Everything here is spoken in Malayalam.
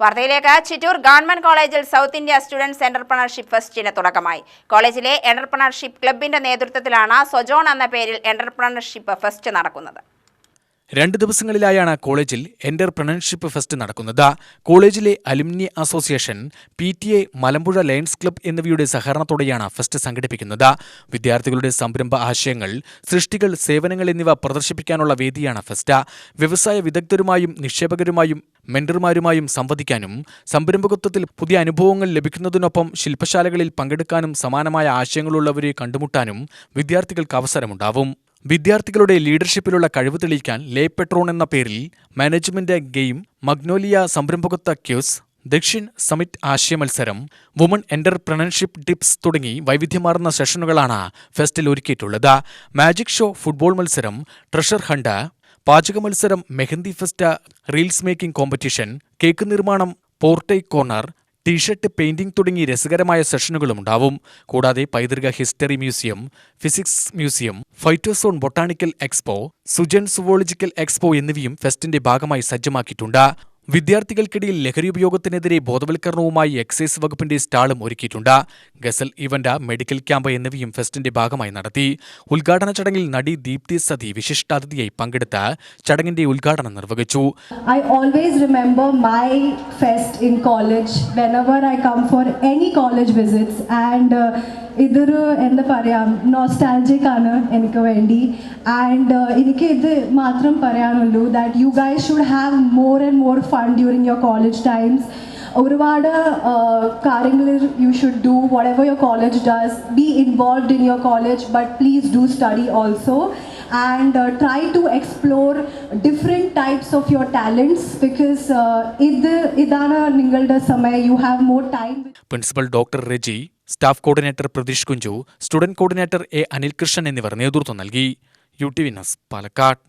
വാർത്തയിലേക്ക്. ചിറ്റൂർ ഗവൺമെന്റ് കോളേജിൽ സൗത്ത് ഇന്ത്യ സ്റ്റുഡൻസ് എന്റർപ്രണർഷിപ്പ് ഫെസ്റ്റിന് തുടക്കമായി. കോളേജിലെ എന്റർപ്രണർഷിപ്പ് ക്ലബിന്റെ നേതൃത്വത്തിലാണ് സൊജോൺ എന്ന പേരിൽ എന്റർപ്രണർഷിപ്പ് ഫെസ്റ്റ് നടക്കുന്നത്. 2 ദിവസങ്ങളിലായാണ് കോളേജിൽ എന്റർപ്രണർഷിപ്പ് ഫെസ്റ്റ് നടക്കുന്നത്. കോളേജിലെ alumni association, PTA, Malampuzha lions club എന്നിവയുടെ സഹകരണത്തോടെയാണ് ഫെസ്റ്റ് സംഘടിപ്പിക്കുന്നത്. വിദ്യാർത്ഥികളുടെ സംരംഭ ആശയങ്ങൾ, സൃഷ്ടികൾ, സേവനങ്ങൾ എന്നിവ പ്രദർശിപ്പിക്കാനുള്ള വേദിയാണ് ഫെസ്റ്റ്. വ്യവസായ വിദഗ്ധരുമായും നിക്ഷേപകരുമായും മെന്റർമാരുമായും സംവദിക്കാനും സംരംഭകത്വത്തിൽ പുതിയ അനുഭവങ്ങൾ ലഭിക്കുന്നതിനൊപ്പം ശില്പശാലകളിൽ പങ്കെടുക്കാനും സമാനമായ ആശയങ്ങളുള്ളവരെ കണ്ടുമുട്ടാനും വിദ്യാർത്ഥികൾക്ക് അവസരമുണ്ടാവും. വിദ്യാർത്ഥികളുടെ ലീഡർഷിപ്പിലുള്ള കഴിവ് തെളിയിക്കാൻ ലേ പെട്രോൺ എന്ന പേരിൽ മാനേജ്മെന്റ് ഗെയിം, മഗ്നോലിയ സംരംഭകത്വ ക്യൂസ്, ദക്ഷിൺ സമിറ്റ് ആശയമത്സരം, വുമൺ എന്റർപ്രണർഷിപ്പ് ടിപ്സ് തുടങ്ങി വൈവിധ്യമാർന്ന സെഷനുകളാണ് ഫെസ്റ്റിൽ ഒരുക്കിയിട്ടുള്ളത്. മാജിക് ഷോ, ഫുട്ബോൾ മത്സരം, ട്രഷർ ഹണ്ട്, പാചക മത്സരം, mehendi fest, reels making competition, cake നിർമ്മാണം, പോർട്രേറ്റ് കോർണർ, ടീഷർട്ട് പെയിന്റിംഗ് തുടങ്ങി രസകരമായ സെഷനുകളുമുണ്ടാവും. കൂടാതെ പൈതൃക history museum, physics museum, phytozone botanical expo, Sujan zoological expo എന്നിവയും ഫെസ്റ്റിന്റെ ഭാഗമായി സജ്ജമാക്കിയിട്ടുണ്ട്. വിദ്യാർത്ഥികൾക്കിടയിൽ ലഹരി ഉപയോഗത്തിനെതിരെ ബോധവൽക്കരണവുമായി എക്സൈസ് വകുപ്പിന്റെ സ്റ്റാളും ഒരുക്കിയിട്ടുണ്ട്. ഗസൽ ഇവന്റ്, മെഡിക്കൽ ക്യാമ്പ് എന്നിവയും ഫെസ്റ്റിന്റെ ഭാഗമായി നടത്തി. ഉദ്ഘാടന ചടങ്ങിൽ നടി ദീപ്തി സതി വിശിഷ്ടാതിഥിയായി പങ്കെടുത്ത് ചടങ്ങിന്റെ ഉദ്ഘാടനം നിർവഹിച്ചു. I always remember my fest in college whenever I come for any college visits and ഇതൊരു എന്താ പറയുക നോസ്റ്റാൾജിക് ആണ് എനിക്ക് വേണ്ടി. ആൻഡ് എനിക്ക് ഇത് മാത്രം പറയാനുള്ളൂ that you guys should have more and more fun during your college times. ഒരുപാട് കാര്യങ്ങൾ you should do what ever your college does. B involved in your college but please do study also and try to explore different types of your talents because idana ningalde samay you have more time. Principal doctor Reji, staff coordinator Pratheesh Kunju, student coordinator A. Anil Krishnan എന്നിവർ നേതൃത്വം നൽകി. UTV news, Palakkad.